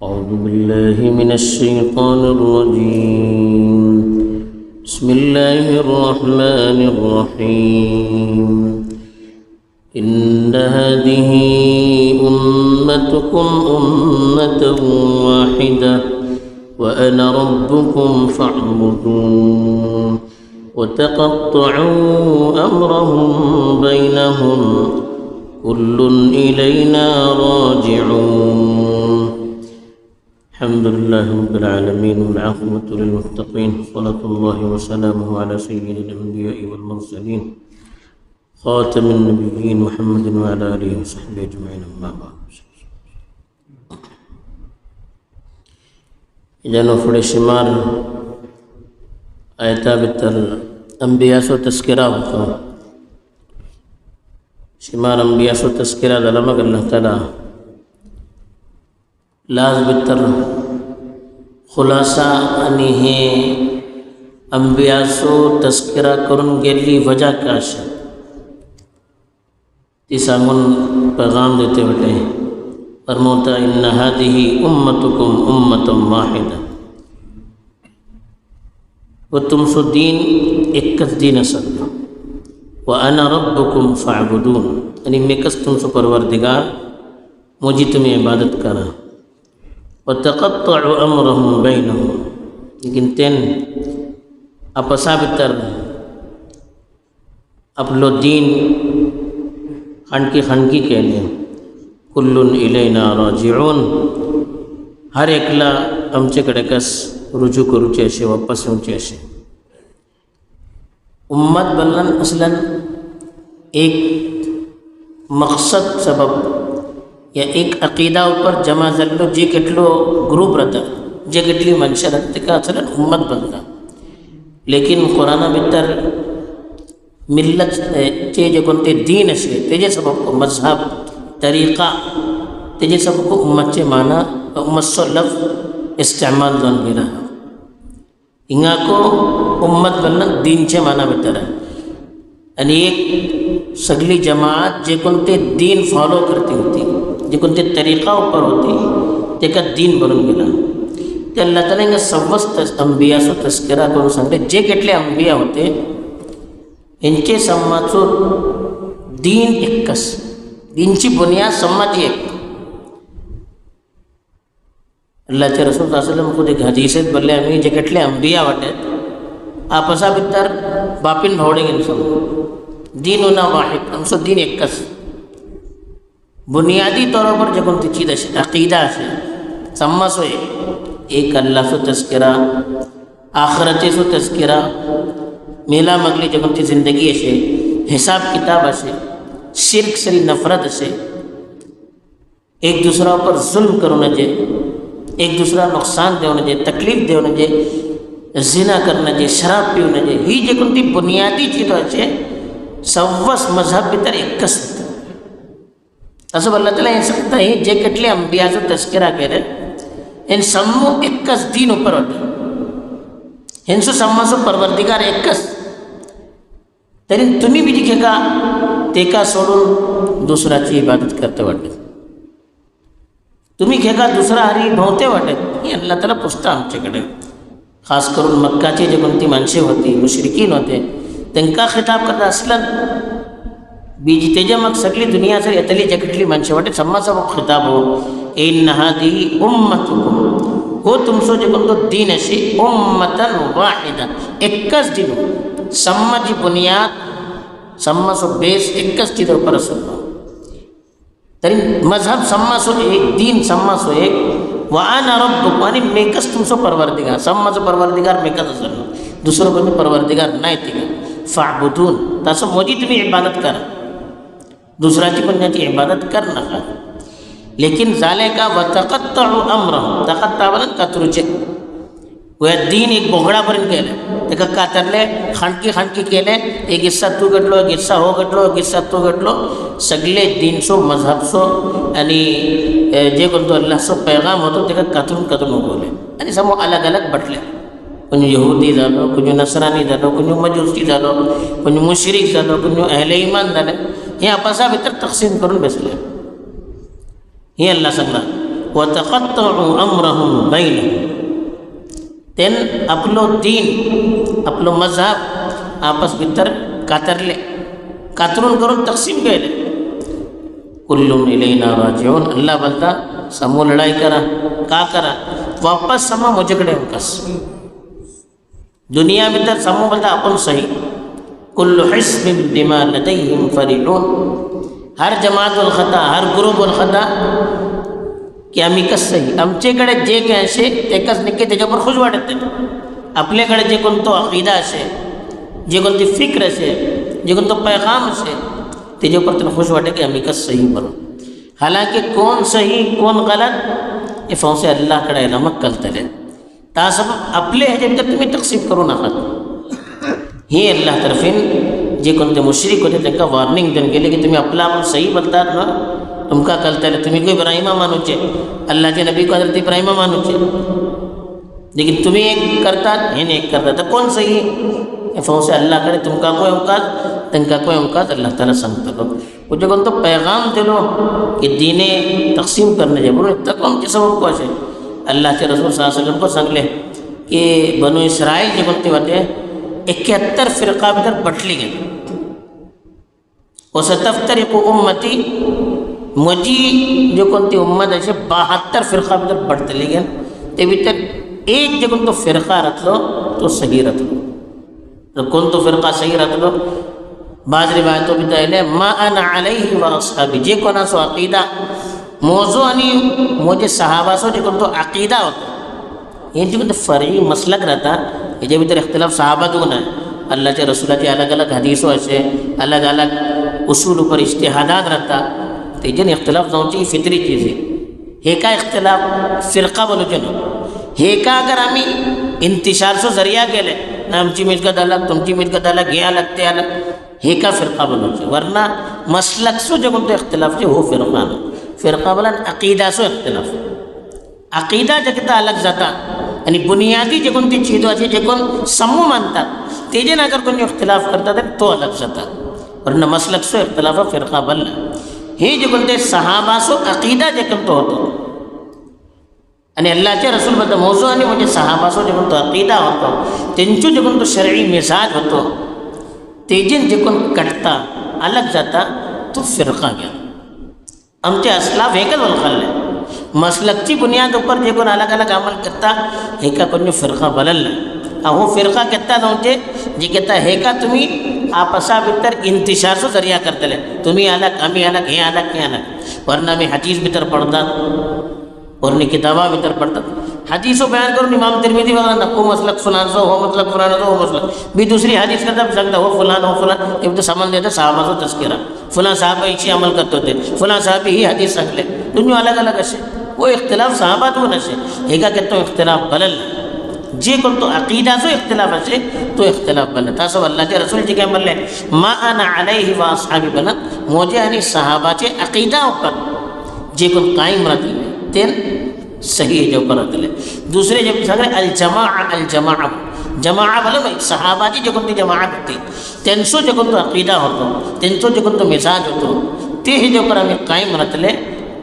أعوذ بالله من الشيطان الرجيم بسم الله الرحمن الرحيم إن هذه أمتكم أمة واحدة وأنا ربكم فاعبدون وتقطعوا أمرهم بينهم كل إلينا راجعون الحمد لله رب العالمين والعاقبة للمتقين صلاة الله وسلامه على سيد الأنبياء والمرسلين خاتم النبيين محمد وعلى آله وصحبه أجمعين أما بعد إذا نفر شمار آيات بتر أنبياء سو تذكرہ ہوتا شمار انبیاء سو تذکرہ دلمک اللہ تعالی لاز بتر خلاصہ انی ہے انبیاء سو تذکرہ کرن گیلی وجہ کاش تیسامن پیغام دیتے بٹے فرموتا ان هذه امتکم امت واحدہ و تم سو دین ایک دین اصل وَأَنَا رَبُّكُمْ فَاعْبُدُونَ یعنی میں کس تم سے پروردگار مجھے تمہیں عبادت کرا وَتَقَطَّعُ أَمْرَهُمْ بَيْنَهُمْ لیکن تین اپسا بتر اپلو دین خنکی کہنے كُلٌّ إِلَيْنَا رَاجِعُونَ ہر اکلا امچے کڑکس رجوع کرو چیشے واپس ہوں چیشے امت بنن اصلاً ایک مقصد سبب یا ایک عقیدہ اوپر جمع زلو جے کٹلو گروپ رہتا جے کٹلی منشا رہتے کا اصلاً امت بنتا لیکن قرآن بتر ملت چے جو کنتے دین سے تیجے سبب کو مذہب طریقہ تیجے سبب کو امت چے مانا امت سو لفظ استعمال دون بھی رہا انہا کو امت بننا دین چے مانا بہتر ہے یعنی ایک سگلی جماعت جے کنتے دین فالو کرتی ہوتی جے کنتے طریقہ اوپر ہوتی تیکا دین بنن گلا تے اللہ تعالیٰ نے سوست انبیاء سو تذکرہ کرو سنگلے جے کٹلے انبیاء ہوتے انچے سماتو دین اکس دین چی بنیاد سماتی ایک اللہ کے رسول صلی اللہ علیہ وسلم خود ایک حدیثت بلے ہمیں جکٹلے انبیاء وٹے آپسا بتر باپن بھوڑیں گے سب دیننا واحد ہم سو دین ایک کس بنیادی طور پر جگن تی چیز ہے عقیدہ سے سمہ سو ایک اللہ سو تذکرہ آخرت سو تذکرہ میلا مگلی جگن تی زندگی ہے حساب کتاب ہے شرک سری نفرت سے ایک دوسرا پر ظلم کرنا جے ایک دوسرا نقصان دے ہونا جے تکلیف دے ہونا جے زنا کرنا جے شراب پی ہونا جے ہی جے کنتی بنیادی چیز ہے سوس مذہب بتر ایک کس اصب اللہ تعالیٰ ان سکتا ہے جے کٹلے انبیاء سے تذکرہ کہہ رہے ان سمو ایک کس دین اوپر ہوتا ان سو سمو سو پروردگار ایک کس ترین تمہیں بھی دکھے گا تیکا سوڑن دوسرا چی عبادت کرتے وٹے تمہیں کہے گا دوسرا ہری بھونتے وٹے یہ اللہ تعالیٰ پوچھتا ہم چکڑے خاص کر ان مکہ چے جو کنتی منشے ہوتی مشرکین ہوتے تن کا خطاب کرتا اصلاً بیجی تیجا مک سکلی دنیا سے اتلی جکٹلی منشے وٹے سمہ سب خطاب ہو اِنَّ هَذِهِ أُمَّتُكُمْ ہو تم سو جو کنتو دین ایسی امتاً واحداً اکس دینو سمہ جی بنیاد سمہ سو بیس اکس چیزوں پر اصل ہو ترین مذہب سمہ سو ایک دین سمہ سو ایک وَأَنَا رَبُّكُمْ یعنی میں کس تم سو پروردگار سمہ سو پروردگار میں کس اصل ہو دوسروں کو میں پروردگار نہ تھی فَعْبُدُونَ تاسو موجی تمہیں عبادت کر دوسرا چی بنیا چی عبادت کرنا لیکن ذالے کا وَتَقَطَّعُ أَمْرَهُ تقطع بلن کترو چک وہ دین ایک بغڑا پر ان کہلے دیکھا کاتر لے خانکی کہلے ایک حصہ تو گٹ لو ایک حصہ ہو گٹ لو ایک حصہ تو گٹ لو سگلے دین سو مذہب سو یعنی جے کن تو اللہ سو پیغام ہو تو دیکھا کترون ہو بولے یعنی سب الگ الگ بٹ لے کنو یہودی دالو کنو نصرانی دالو کنو مجوسی دالو کنو مشرک دالو کنو اہل ایمان دالے یہ اپسا بہتر تقسیم کرن بیس لے یہ اللہ سکلا وَتَقَطَّعُوا أَمْرَهُمْ بَيْنَهُمْ تین اپلو دین اپلو مذہب آپس بتر کاترلے کاترون کرون تقسیم گئے کلون الینا راجعون اللہ بلتا سمو لڑائی کرا کا کرا واپس سما مجھگڑے کس دنیا بتر سمو بلتا اپن صحیح کل حزب بما لدیہم فرحون ہر جماعت الخطا ہر گروپ الخطا کہ ہمی کس صحیح ہمچے کڑے جے کے ایسے تیکس نکے تیجا پر خوش واڑتے اپنے کڑے جے کن تو عقیدہ سے جے کن تو فکر سے جے کن تو پیغام سے تیجا پر تن خوش واڑتے کہ ہمی کس صحیح برو حالانکہ کون صحیح کون غلط یہ فون سے اللہ کڑے علمک کلتے لے تا سب اپنے ہے جب تمہیں تقسیم کرو نہ خط ہی اللہ طرفین جے کن تے مشرک ہوتے تن کا وارننگ دن کے لئے کہ تمہیں اپنا صحیح بلتا نا تم کا کلتا ہے تمہیں کوئی ابراہیمہ مانو چھے اللہ کے نبی کو حضرت ابراہیمہ مانو چھے لیکن تمہیں ایک کرتا ہے ایک کرتا تھا کون صحیح ہے فون سے اللہ کرے تم کا کوئی اوقات تم کا کوئی اوقات اللہ تعالیٰ سنگتا لو وہ جو کن تو پیغام دلو کہ دین تقسیم کرنے جائے بولو اتنا کون کے سبب کو ہے اللہ کے رسول صلی اللہ علیہ وسلم کو سنگ لے کہ بنو اسرائیل جو کنتی باتیں 71 فرقہ بدر بٹلی گئے وَسَتَفْتَرِقُ أُمَّتِي مجھے جو کنتی امت ایسے 72 فرقہ بدر بڑھتے لے گئے تے بیتر ایک جو کن تو فرقہ رکھ لو تو صحیح رکھ لو تو کن تو فرقہ صحیح رکھ لو بعض روایتوں بھی دائلے ما انا علیہ و اصحابی جے کنا سو عقیدہ موضوع نہیں مجھے صحابہ سو جو کن تو عقیدہ ہوتا یہ جو کن تو فرعی مسلک رہتا یہ جو بیتر اختلاف صحابہ دونا ہے اللہ کے رسولہ کے الگ الگ حدیثوں ایسے الگ الگ اصول پر اجتہادات رہتا تیجن اختلاف دوں چاہیے فطری چیزیں ہیکا اختلاف فرقہ بولو جنو ہیکا اگر ہمیں انتشار سو ذریعہ کے لئے نا ہم چی مجھگت الگ تم چی مجھگت الگ یہ الگ تے الگ ہیکا فرقہ بولو چاہیے ورنہ مسلک سو جب تو اختلاف چاہیے ہو فرقہ نو فرقہ بولن عقیدہ سو اختلاف عقیدہ جگتا الگ ذاتا یعنی بنیادی جگن تی چیزوں اچھی جگن سمو مانتا تیجن اگر کوئی اختلاف کرتا تھا تو الگ ذاتا ورنہ مسلک سو اختلاف فرقہ بلنا ہی جو کنتے صحابہ سو عقیدہ جکن تو ہوتا یعنی اللہ کے رسول بتا موضوع نہیں مجھے صحابہ سو جکن تو عقیدہ ہوتا تنچو جکن تو شرعی مزاج ہوتا تیجن جکن کٹتا الگ جاتا تو فرقہ گیا ہم تے اسلاف ایکل والخل ہے مسلک چی بنیاد اوپر جکن الگ الگ عمل کرتا ایکا کنیو فرقہ بلل ہے وہ فرقہ کہتا دونتے جی کہتا ہے کا تمہیں آپسا بتر انتشار سو ذریعہ کرتے لے تمہیں الگ ہمیں الگ ہیں الگ ہیں الگ ورنہ میں حدیث بتر پڑھتا ورنہ کتابہ بتر پڑھتا حدیثوں بیان کرو امام ترمذی وغیرہ نقو مسلک فلان سو ہو مسلک فلان سو ہو مسلک بھی دوسری حدیث کرتا سکتا ہو فلان یہ تو سمجھ دیتا صحابہ سو تذکرہ فلان صحابہ ایسی عمل کرتے ہوتے فلان صحابہ ہی حدیث سکھ لے دنیا الگ الگ اسے وہ اختلاف صحابہ تو نشے ایک کہتا ہوں اختلاف بلل جے کن تو عقیدہ سو اختلاف اسے تو اختلاف بلن تاسو اللہ کے رسول جی کہ ملے ما انا علیہ و اصحابی بلن موجہ یعنی صحابہ چے عقیدہ اوپر جے کن قائم رہتی ہے تین صحیح جو پر رہتے لے دوسرے جب سکرے الجماعہ جماعہ بلن بھائی صحابہ جی جو کن تی جماعت ہوتی تین سو جو کن تو عقیدہ ہوتا تین سو جو کن تو مزاج ہوتا تیہی جو پر ہمیں قائم رہتے لے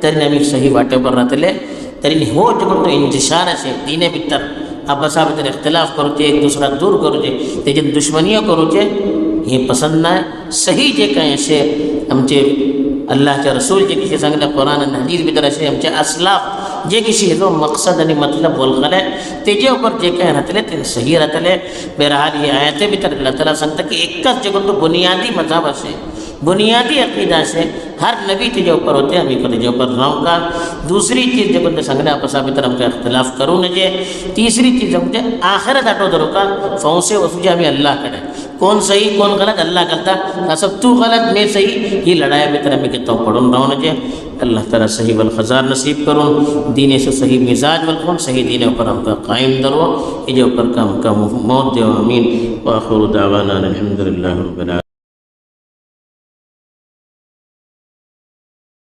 تیرین ہمیں صحیح واٹے پر رہتے لے تیرین ہو جو کن تو انتشار سے دینے بتر اب بس آپ اتنے اختلاف کرو چھے ایک دوسرا دور کرو چھے تیجن دشمنیوں کرو چھے یہ پسند نہ ہے صحیح جے کہیں سے ہم چھے اللہ کے رسول جے کسی سنگلے قرآن حدیث بھی طرح سے ہم چھے اسلاف جے کسی ہے مقصد یعنی مطلب والغل ہے تیجے اوپر جے کہیں رہتے لے تین صحیح رہتے لے بہرحال یہ آیتیں بھی طرح اللہ تعالیٰ سنگتا کہ ایک کس جگہ تو بنیادی مذہب سے بنیادی عقیدہ سے ہر نبی تیجے اوپر ہوتے ہیں ہمیں کو تیجے اوپر رہوں کا دوسری چیز جب انہیں سنگنے آپ ثابت ہم کا اختلاف کروں نجے تیسری چیز ہم جے آخرت آٹو درو کا فون سے وسوجہ ہمیں اللہ کرے کون صحیح کون غلط اللہ کرتا سب تو غلط میں صحیح یہ لڑائی میں طرح میں کہتا ہوں پڑھوں رہوں نجے اللہ تعالیٰ صحیح والخزار نصیب کروں دینے سے صحیح مزاج والخون صحیح دینے اوپر ہم کا قائم درو یہ جو اوپر کا موت دیو امین وآخر دعوانا الحمدللہ رب العالمین.